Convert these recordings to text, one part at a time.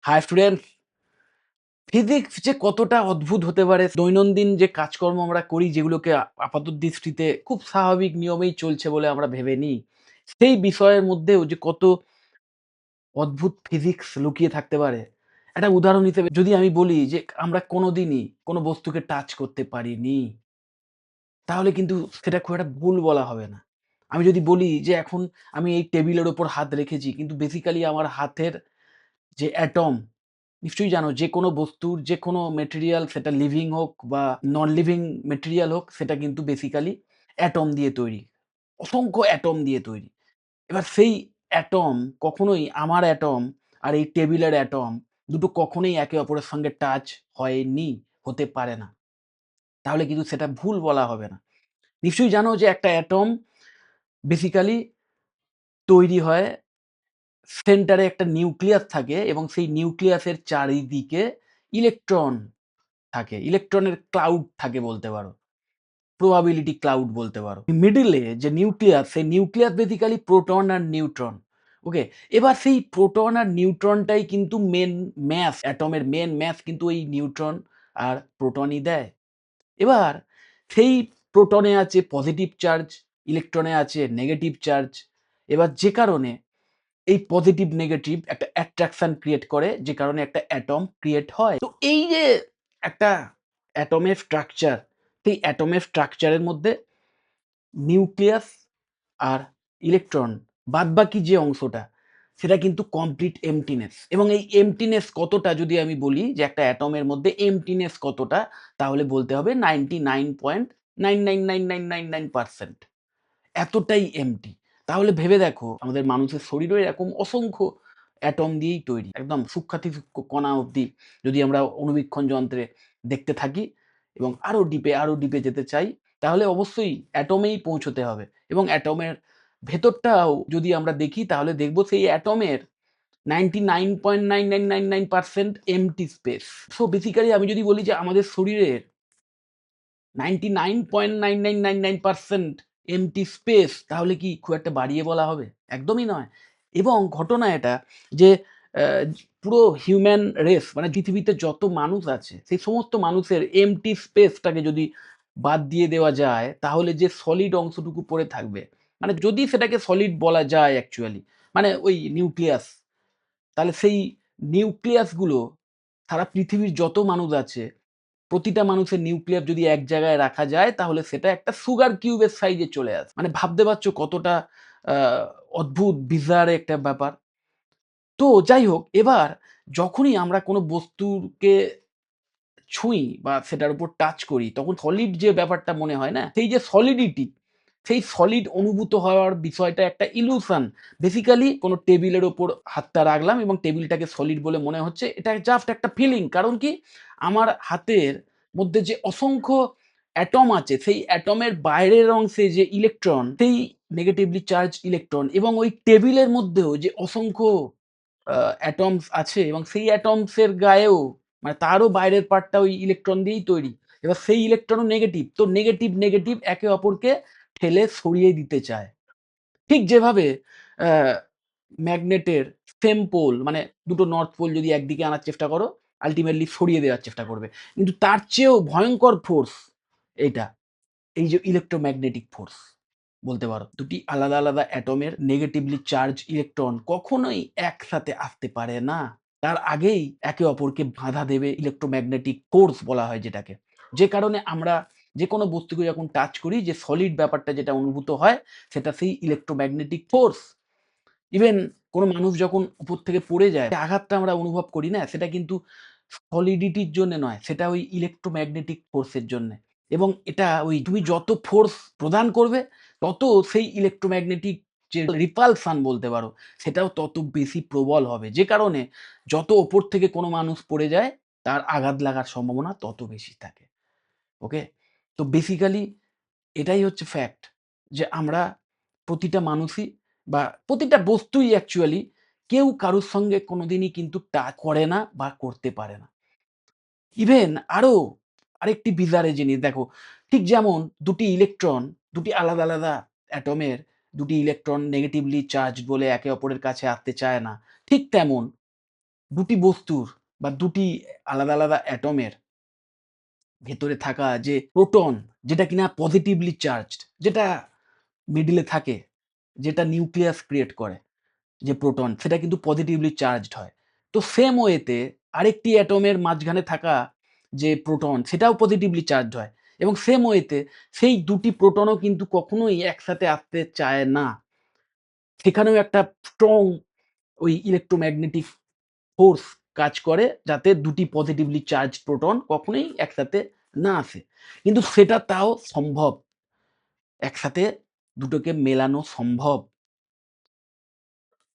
High students, physics যে কতটা অদ্ভুত হতে পারে, দৈনন্দিন যে কাজকর্ম আমরা করি যেগুলোকে আপাত দৃষ্টিতে খুব স্বাভাবিক নিয়মেই চলছে বলে আমরা ভেবে নিই, সেই বিষয়ের মধ্যেও যে কত অদ্ভুত ফিজিক্স লুকিয়ে থাকতে পারে। একটা উদাহরণ হিসেবে যদি আমি বলি যে আমরা কোনোদিনই কোনো বস্তুকে টাচ করতে পারিনি, তাহলে কিন্তু সেটা খুব একটা ভুল বলা হবে না। আমি যদি বলি যে এখন আমি এই টেবিলের উপর হাত রেখেছি কিন্তু বেসিক্যালি আমার হাতের যে অ্যাটম, নিশ্চয়ই জানো যেকোনো বস্তুর যেকোনো মেটেরিয়াল, সেটা লিভিং হোক বা নন লিভিং মেটেরিয়াল হোক, সেটা কিন্তু বেসিক্যালি অ্যাটম দিয়ে তৈরি। অসংখ্য অ্যাটম দিয়ে তৈরি। এবার সেই অ্যাটম কখনোই আমার অ্যাটম আর এই টেবিলের অ্যাটম দুটো কখনোই একে অপরের সঙ্গে টাচ হয়নি, হতে পারে না। তাহলে কিন্তু সেটা ভুল বলা হবে না। নিশ্চয়ই জানো যে একটা অ্যাটম বেসিক্যালি তৈরি হয়, সেন্টারে একটা নিউক্লিয়াস থাকে এবং সেই নিউক্লিয়াসের চারিদিকে ইলেকট্রন থাকে। ইলেকট্রনের ক্লাউড থাকে বলতে পারো। প্রবাবিলিটি ক্লাউড বলতে পারো। মিডলে যে নিউক্লিয়াস, সেই নিউক্লিয়াস বেসিক্যালি প্রোটন আর নিউট্রন। ওকে? এবার সেই প্রোটন আর নিউট্রনটাই কিন্তু মেইন ম্যাস, অ্যাটমের মেইন ম্যাস কিন্তু এই নিউট্রন আর প্রোটনই দেয়। এবার সেই প্রোটনে আছে পজিটিভ চার্জ, ইলেকট্রনে আছে নেগেটিভ চার্জ। এবার যে কারণে এই পজিটিভ নেগেটিভ একটা অ্যাট্রাকশন ক্রিয়েট করে, যে কারণে একটা অ্যাটম ক্রিয়েট হয়। তো এই যে একটা অ্যাটমের স্ট্রাকচার, সেই অ্যাটমের স্ট্রাকচারের মধ্যে নিউক্লিয়াস আর ইলেকট্রন, বাদবাকি যে অংশটা, সেটা কিন্তু কমপ্লিট এম্পটিনেস। এবং এই এম্পটিনেস কতটা যদি আমি বলি যে একটা অ্যাটমের মধ্যে এম্পটিনেস কতটা, তাহলে বলতে হবে 99.9999999% এতটাই এম্পটি। তাহলে ভেবে দেখো আমাদের মানুষের শরীরও এরকম অসংখ্য অ্যাটম দিয়েই তৈরি। একদম সূক্ষ্মাতি সূক্ষ্ম কণা অবধি যদি আমরা অণুবীক্ষণ যন্ত্রে দেখতে থাকি এবং আরো ডিপে যেতে চাই, তাহলে অবশ্যই অ্যাটমেই পৌঁছতে হবে। এবং অ্যাটমের ভেতরটাও যদি আমরা দেখি তাহলে দেখব সেই অ্যাটমের 99.9999% এম্পটি স্পেস। সো বেসিক্যালি আমি যদি বলি যে আমাদের শরীরের 99.9999% এম্পটি স্পেস, তাহলে কি খুব একটা বাড়িয়ে বলা হবে? একদমই নয়। এবং ঘটনা এটা যে পুরো হিউম্যান রেস মানে পৃথিবীতে যত মানুষ আছে, সেই সমস্ত মানুষের এম্পটি স্পেসটাকে যদি বাদ দিয়ে দেওয়া যায়, তাহলে যে সলিড অংশটুকু পড়ে থাকবে, মানে যদি সেটাকে সলিড বলা যায় অ্যাকচুয়ালি, মানে ওই নিউক্লিয়াস, তাহলে সেই নিউক্লিয়াসগুলো সারা পৃথিবীর যত মানুষ আছে, প্রতিটা মানুষের নিউক্লিয়াস যদি এক জায়গায় রাখা যায়, তাহলে সেটা একটা সুগার কিউবের সাইজে চলে আসে। মানে ভাবতে পারছো কতটা আ অদ্ভুত বিজার একটা ব্যাপার। তো যাই হোক, এবার যখনই আমরা কোনো বস্তুকে ছুঁই বা সেটার উপর টাচ করি, তখন সলিড যে ব্যাপারটা মনে হয় না? সেই যে সলিডিটি, সেই সলিড অনুভূত হওয়ার বিষয়টা একটা ইলিউশন। বেসিক্যালি কোনো টেবিলের উপর হাতটা রাখলাম এবং টেবিলটাকে সলিড বলে মনে হচ্ছে। এটা জাস্ট একটা ফিলিং। কারণ কি? আমার হাতের মধ্যে যে অসংখ্য অ্যাটম আছে, সেই অ্যাটমের বাইরের অংশে যে ইলেকট্রন, সেই নেগেটিভলি চার্জড ইলেকট্রন এবং ওই টেবিলের মধ্যেও যে অসংখ্য অ্যাটমস আছে এবং সেই অ্যাটমস এর গায়েও, মানে তারও বাইরের পার্টটা ওই ইলেকট্রন দিয়েই তৈরি। এবার সেই ইলেকট্রনও নেগেটিভ। তো নেগেটিভ, নেগেটিভ একে অপরকে ঠেলে সরিয়ে দিতে চায়। ঠিক যেভাবে অ্যা ম্যাগনেটের সেম পোল, মানে দুটো নর্থ পোল যদি একদিকে আনার চেষ্টা করো, আল্টিমেটলি সরিয়ে দেওয়ার চেষ্টা করবে। কিন্তু তার চেয়েও ভয়ংকর ফোর্স এইটা। এই যে ইলেক্ট্রোম্যাগনেটিক ফোর্স বলতে পারো। দুটি আলাদা, আলাদা অ্যাটমের নেগেটিভলি চার্জ ইলেকট্রন কখনোই একসাথে আসতে পারে না। তার আগেই একে অপরকে বাধা দেবে ইলেক্ট্রোম্যাগনেটিক ফোর্স বলা হয় যেটাকে। যে কারণে আমরা যেকোনো বস্তুকে যখন টাচ করি, যে সলিড ব্যাপারটা যেটা অনুভূত হয়, সেটা সেই ইলেক্ট্রোম্যাগনেটিক ফোর্স। ইভেন কোনো মানুষ যখন উপর থেকে পড়ে যায়, যে আঘাতটা আমরা অনুভব করি না? সেটা কিন্তু সলিডিটির জন্যে নয়, সেটা ওই ইলেক্ট্রোম্যাগনেটিক ফোর্সের জন্যে। এবং এটা ওই তুমি যত ফোর্স প্রদান করবে, তত সেই ইলেক্ট্রোম্যাগনেটিক যে রিপালশন বলতে পারো, সেটাও তত বেশি প্রবল হবে। যে কারণে যত ওপর থেকে কোনো মানুষ পড়ে যায়, তার আঘাত লাগার সম্ভাবনা তত বেশি থাকে। ওকে? তো বেসিক্যালি এটাই হচ্ছে ফ্যাক্ট যে আমরা প্রতিটা মানুষই বা প্রতিটা বস্তুই অ্যাকচুয়ালি কেউ কারোর সঙ্গে কোনোদিনই কিন্তু টাচ করে না বা করতে পারে না। ইভেন আরো আরেকটি বিজারে জিনিস দেখো, ঠিক যেমন দুটি ইলেকট্রন, দুটি আলাদা, আলাদা অ্যাটমের দুটি ইলেকট্রন নেগেটিভলি চার্জড বলে একে অপরের কাছে আসতে চায় না। ঠিক তেমন দুটি বস্তুর বা দুটি আলাদা, আলাদা অ্যাটমের ভেতরে থাকা যে প্রোটন, যেটা কিনা পজিটিভলি চার্জড, যেটা মিডলে থাকে, যেটা নিউক্লিয়াস ক্রিয়েট করে যে প্রোটন, সেটা কিন্তু পজিটিভলি চার্জড হয়। তো সেম ওয়েতে আরেকটি অ্যাটমের মাঝখানে থাকা যে প্রোটন, সেটাও পজিটিভলি চার্জড হয় এবং সেম ওয়েতে সেই দুটি প্রোটনও কিন্তু কখনোই একসাথে আসতে চায় না। সেখানেও একটা স্ট্রং ওই ইলেক্ট্রোম্যাগনেটিক ফোর্স কাজ করে, যাতে দুটি পজিটিভলি চার্জড প্রোটন কখনোই একসাথে না আসে। কিন্তু সেটা তাও সম্ভব। একসাথে দুটোকে মেলানো সম্ভব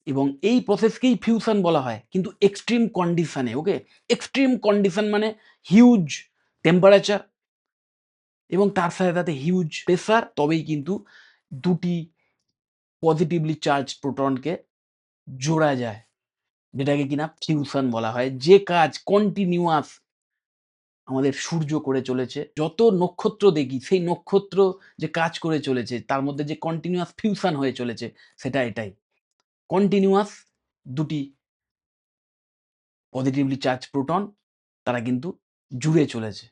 এবং এই প্রসেসকেই ফিউশন বলা হয়। কিন্তু এক্সট্রিম কন্ডিশনে, ওকে? এক্সট্রিম কন্ডিশন মানে হিউজ টেম্পারেচার এবং তার সাথে, সাথে হিউজ প্রেশার, তবেই কিন্তু দুটি পজিটিভলি চার্জড প্রোটনকে জোড়া যায়। যেটাকে কিনা ফিউশন বলা হয়। যে কাজ কন্টিনিউয়াস আমাদের সূর্য করে চলেছে। যত নক্ষত্র দেখি, সেই নক্ষত্র যে কাজ করে চলেছে, তার মধ্যে যে কন্টিনিউয়াস ফিউশন হয়ে চলেছে, সেটা এটাই। কন্টিনিউয়াস দুটি পজিটিভলি চার্জ প্রোটন, তারা কিন্তু জুড়ে চলেছে।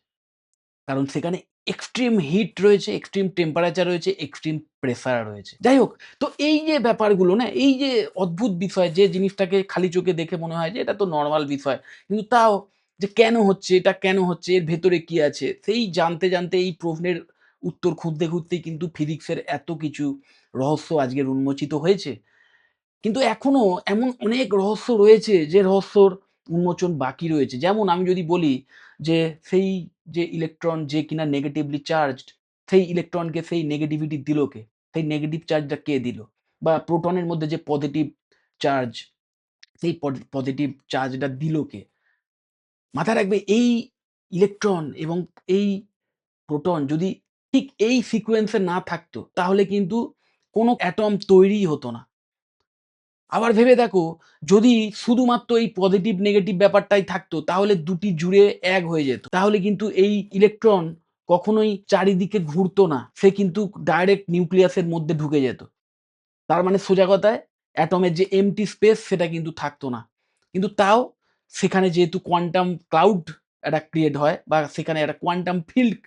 কারণ সেখানে এক্সট্রিম হিট রয়েছে, এক্সট্রিম টেম্পারেচার রয়েছে, এক্সট্রিম প্রেশার রয়েছে। যাই হোক, তো এই যে ব্যাপারগুলো না, এই যে অদ্ভুত বিষয়, যে জিনিসটাকে খালি চোখে দেখে মনে হয় যে এটা তো নরমাল বিষয়। কিন্তু তাও যে কেন হচ্ছে, এটা কেন হচ্ছে, এর ভেতরে কি আছে? সেই জানতে, জানতে এই প্রশ্নের উত্তর খুঁজতে, খুঁজতেই কিন্তু ফিজিক্সের এত কিছু রহস্য আজকের উন্মোচিত হয়েছে। কিন্তু এখনো এমন অনেক রহস্য রয়েছে, যে রহস্যর উন্মোচন বাকি রয়েছে। যেমন আমি যদি বলি যে সেই যে ইলেকট্রন যে কিনা নেগেটিভলি চার্জড, সেই ইলেকট্রনকে সেই নেগেটিভিটি দিল কে? সেই নেগেটিভ চার্জটা কে দিল? বা প্রোটনের মধ্যে যে পজিটিভ চার্জ, সেই পজিটিভ চার্জটা দিল কে? মাথায় রাখবে, এই ইলেকট্রন এবং এই প্রোটন যদি ঠিক এই সিকোয়েন্স এ না থাকতো, তাহলে কিন্তু কোনো অ্যাটম তৈরিই হতো না। আবার ভেবে দেখো, যদি শুধুমাত্র এই পজিটিভ নেগেটিভ ব্যাপারটাই থাকতো, তাহলে দুটি জুড়ে এক হয়ে যেত। তাহলে কিন্তু এই ইলেকট্রন কখনোই চারিদিকে ঘুরতো না। সে কিন্তু ডাইরেক্ট নিউক্লিয়াসের মধ্যে ঢুকে যেত। তার মানে সোজা কথায় অ্যাটমের যে এম্পটি স্পেস, সেটা কিন্তু থাকতো না। কিন্তু তাও সেখানে যেহেতু কোয়ান্টাম ক্লাউড একটা ক্রিয়েট হয়, বা সেখানে একটা কোয়ান্টাম ফিল্ড,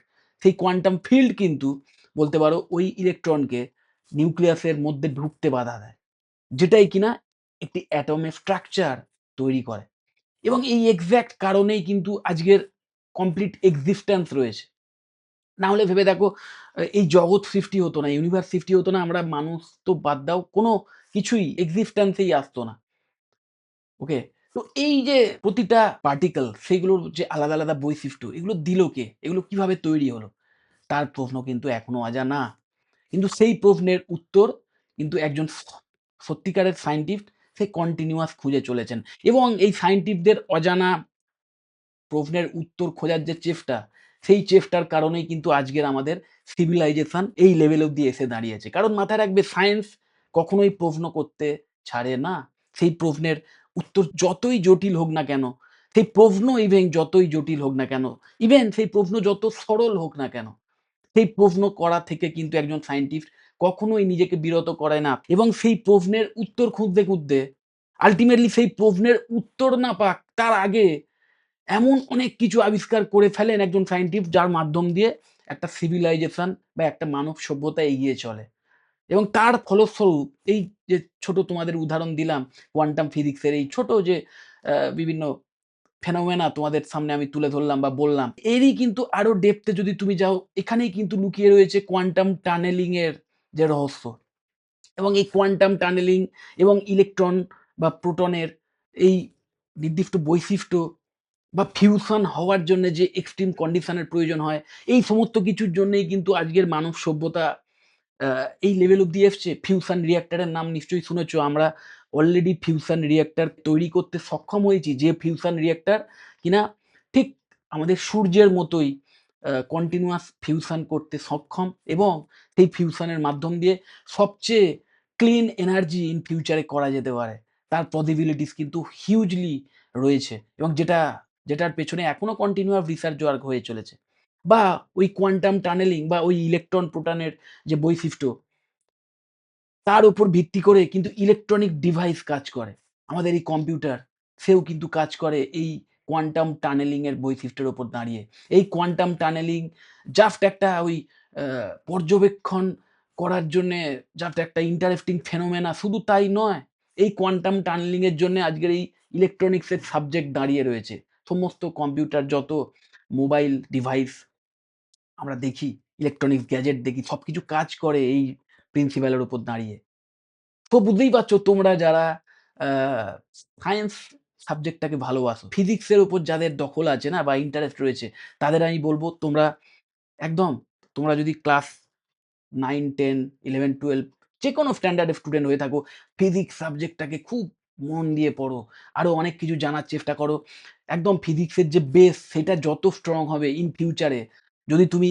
সেই কোয়ান্টাম ফিল্ড কিন্তু বলতে পারো ওই ইলেকট্রনকে নিউক্লিয়াসের মধ্যে ঢুকতে বাধা দেয়। যেটাই কিনা একটি অ্যাটমের স্ট্রাকচার তৈরি করে এবং এই এক্সাক্ট কারণেই কিন্তু আজকের কমপ্লিট এক্সিস্টেন্স রয়েছে। না হলে ভেবে দেখো, এই জগৎ সৃষ্টি হতো না, ইউনিভার্স সৃষ্টি হতো না, আমরা মানুষ তো বাদ দাও, কোনো কিছুই এক্সিস্টেন্সেই আসতো না। ওকে? তো এই যে প্রতিটা পার্টিকেল, সেগুলোর যে আলাদা, আলাদা বৈশিষ্ট্য, এগুলো দিল কে? এগুলো কিভাবে তৈরি হলো? তার প্রশ্ন কিন্তু এখনো অজানা। কিন্তু সেই প্রশ্নের উত্তর কিন্তু একজন সত্যিকারের সায়েন্টিস্ট সে কন্টিনিউয়াস খুঁজে চলেছেন এবং এই সায়েন্টিস্টদের অজানা প্রশ্নের উত্তর খোঁজার যে চেষ্টা, সেই চেষ্টার কারণেই কিন্তু আজকের আমাদের সিভিলাইজেশন এই লেভেল অব্দি এসে দাঁড়িয়েছে। কারণ মাথায় রাখবে, সায়েন্স কখনোই প্রশ্ন করতে ছাড়ে না। সেই প্রশ্নের উত্তর যতই জটিল হোক না কেন, সেই প্রশ্ন ইভেন যতই জটিল হোক না কেন, ইভেন সেই প্রশ্ন যত সরল হোক না কেন, সেই প্রশ্ন করা থেকে কিন্তু একজন সায়েন্টিস্ট কখনোই নিজেকে বিরত করে না এবং সেই প্রশ্নের উত্তর খুঁজতে, খুঁজতে আল্টিমেটলি সেই প্রশ্নের উত্তর না পাক, তার আগে এমন অনেক কিছু আবিষ্কার করে ফেলেন একজন সায়েন্টিস্ট, যার মাধ্যম দিয়ে একটা সিভিলাইজেশন বা একটা মানব সভ্যতা এগিয়ে চলে। এবং তার ফলস্বরূপ এই যে ছোট তোমাদের উদাহরণ দিলাম, কোয়ান্টাম ফিজিক্সের এই ছোট যে বিভিন্ন ফেনোমেনা তোমাদের সামনে আমি তুলে ধরলাম বা বললাম, এরই কিন্তু আরো ডেপথে যদি তুমি যাও, এখানেই কিন্তু লুকিয়ে রয়েছে কোয়ান্টাম টানেলিং এর যে রহস্য। এবং এই কোয়ান্টাম টানেলিং এবং ইলেকট্রন বা প্রোটনের এই নির্দিষ্ট বৈশিষ্ট্য বা ফিউশন হওয়ার জন্য যে এক্সট্রিম কন্ডিশনের প্রয়োজন হয়, এই সমস্ত কিছুর জন্যই কিন্তু আজকের মানব সভ্যতা এই লেভেল অব্দি এসছে। ফিউশন রিঅ্যাক্টরের নাম নিশ্চয়ই শুনেছ। আমরা অলরেডি ফিউশন রিঅ্যাক্টর তৈরি করতে সক্ষম হয়েছি, যে ফিউশন রিঅ্যাক্টর কিনা ঠিক আমাদের সূর্যের মতোই কন্টিনিউয়াস ফিউশন করতে সক্ষম এবং সেই ফিউশনের মাধ্যম দিয়ে সবচেয়ে ক্লিন এনার্জি ইন ফিউচারে করা যেতে পারে। তার পসিবিলিটিস কিন্তু হিউজলি রয়েছে এবং যেটার পেছনে এখনো কন্টিনিউয়াস রিসার্চ ওয়ার্ক হয়ে চলেছে। বা ওই কোয়ান্টাম টানেলিং বা ওই ইলেকট্রন প্রোটনের যে বৈশিষ্ট্য, তার উপর ভিত্তি করে কিন্তু ইলেকট্রনিক ডিভাইস কাজ করে। আমাদের এই কম্পিউটার, সেও কিন্তু কাজ করে এই কোয়ান্টাম টানেলিং এর বৈশিষ্ট্যের উপর দাঁড়িয়ে। এই কোয়ান্টাম টানেলিং জাস্ট একটা ওই আ পর্যবেক্ষণ করার জন্যে জাস্ট একটা ইন্টারেস্টিং ফেনোমেনা, শুধু তাই নয়, এই কোয়ান্টাম টানেলিং এর জন্যে আজকের এই ইলেকট্রনিক্স এর সাবজেক্ট দাঁড়িয়ে রয়েছে। সমস্ত কম্পিউটার যত মোবাইল ডিভাইস আমরা দেখি, ইলেকট্রনিক্স গ্যাজেট দেখি, সবকিছু কাজ করে এই প্রিন্সিপাল এর উপর দাঁড়িয়ে। তো বুঝতেই পারছো তোমরা যারা আ সায়েন্স সাবজেক্টটাকে ভালোবাসো, ফিজিক্স এর উপর যাদের দখল আছে না বা ইন্টারেস্ট রয়েছে, তাদের আমি বলব তোমরা একদম, তোমরা যদি ক্লাস 9, 10, 11, 12 যেকোনো স্ট্যান্ডার্ড এর স্টুডেন্ট হয়ে থাকো, ফিজিক্স সাবজেক্টটাকে খুব মন দিয়ে পড়ো। আরো অনেক কিছু জানার চেষ্টা করো। একদম ফিজিক্সের যে বেস সেটা যত স্ট্রং হবে ইন ফিউচারে, যদি তুমি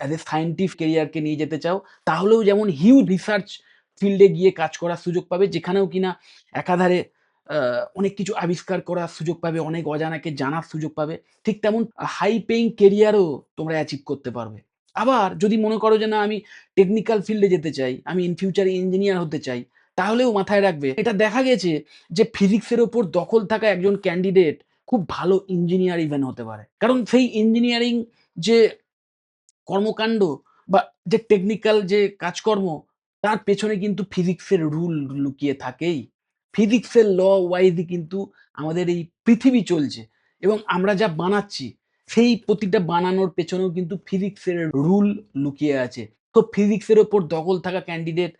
অ্যাজ এ সায়েন্টিস্ট ক্যারিয়ারকে নিয়ে যেতে চাও, তাহলেও যেমন হিউজ রিসার্চ ফিল্ডে গিয়ে কাজ করার সুযোগ পাবে, যেখানেও কিনা একাধারে আ অনেক কিছু আবিষ্কার করার সুযোগ পাবে, অনেক অজানাকে জানার সুযোগ পাবে। ঠিক তেমন হাই পেইং ক্যারিয়ারও তোমরা অ্যাচিভ করতে পারবে। আবার যদি মনে করো যে না আমি টেকনিক্যাল ফিল্ডে যেতে চাই, আমি ইন ফিউচার ইঞ্জিনিয়ার হতে চাই, তাহলেও মাথায় রাখবে এটা দেখা গেছে যে ফিজিক্সের উপর দখল থাকা একজন ক্যান্ডিডেট খুব ভালো ইঞ্জিনিয়ার ইভেন হতে পারে। কারণ সেই ইঞ্জিনিয়ারিং যে কর্মকাণ্ড বা যে টেকনিক্যাল যে কাজকর্ম, তার পেছনে কিন্তু ফিজিক্সের রুল লুকিয়ে থাকেই। ফিজিক্সের ল ওয়াইজই কিন্তু আমাদের এই পৃথিবী চলছে এবং আমরা যা বানাচ্ছি, সেই প্রতিটা বানানোর পেছনেও কিন্তু ফিজিক্সের রুল লুকিয়ে আছে। তো ফিজিক্সের উপর দখল থাকা ক্যান্ডিডেট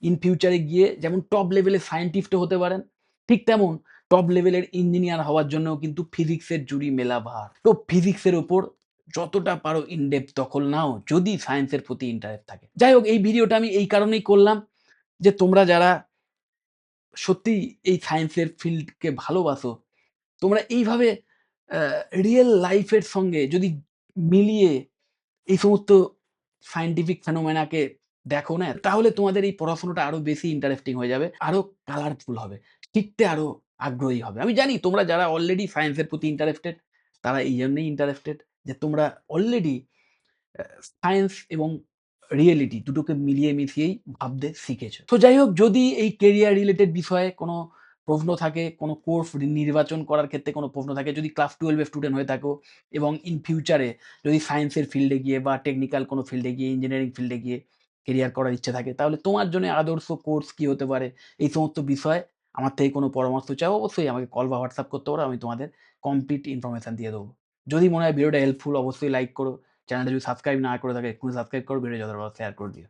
ইন ফিউচারে গিয়ে যেমন টপ লেভেলের সায়েন্টিস্টও হতে পারেন, ঠিক তেমন টপ লেভেলের ইঞ্জিনিয়ার হওয়ার জন্যও কিন্তু ফিজিক্সের জুড়ি মেলা ভার। তো ফিজিক্সের উপর যতটা পারো ইন ডেপথ দখল নাও, যদি সায়েন্সের প্রতি ইন্টারেস্ট থাকে। যাই হোক, এই ভিডিওটা আমি এই কারণেই করলাম যে তোমরা যারা সত্যিই এই সায়েন্সের ফিল্ডকে ভালোবাসো, তোমরা এইভাবে আ রিয়াল লাইফ এর সঙ্গে যদি মিলিয়ে এই সমস্ত সায়েন্টিফিক ফেনোমেনা কে দেখো না, তাহলে তোমাদের এই পড়াশোনাটা আরো বেশি ইন্টারেস্টিং হয়ে যাবে। আরো কালারফুল হবে। শিখতে আরো আগ্রহী হবে। আমি জানি তোমরা যারা অলরেডি সায়েন্স এর প্রতি ইন্টারেস্টেড, তারা এই জন্যই ইন্টারেস্টেড যে তোমরা অলরেডি সায়েন্স এবং রিয়েলিটি দুটোকে মিলিয়ে মিশিয়েই ভাবতে শিখেছো। তো যাই হোক, যদি এই কেরিয়ার রিলেটেড বিষয়ে কোনো প্রশ্ন থাকে, কোনো কোর্স নির্বাচন করার ক্ষেত্রে কোনো প্রশ্ন থাকে, যদি ক্লাস 12 এর স্টুডেন্ট হয়ে থাকো এবং ইন ফিউচারে যদি সায়েন্সের ফিল্ডে গিয়ে বা টেকনিক্যাল কোনো ফিল্ডে গিয়ে, ইঞ্জিনিয়ারিং ফিল্ডে গিয়ে কেরিয়ার করার ইচ্ছা থাকে, তাহলে তোমার জন্য আদর্শ কোর্স কি হতে পারে? এই সমস্ত বিষয়ে আমার থেকে কোনো পরামর্শ চাও, অবশ্যই আমাকে কল বা হোয়াটসঅ্যাপ করতে পারো। আমি তোমাদের কমপ্লিট ইনফরমেশন দিয়ে দেবো। যদি মনে হয় ভিডিওটা হেল্পফুল, অবশ্যই লাইক করো। চ্যানেলটা যদি সাবস্ক্রাইব না করে থাকে, এক্ষুনি সাবস্ক্রাইব করো। ভিডিও যতটা পারো শেয়ার করে দিও।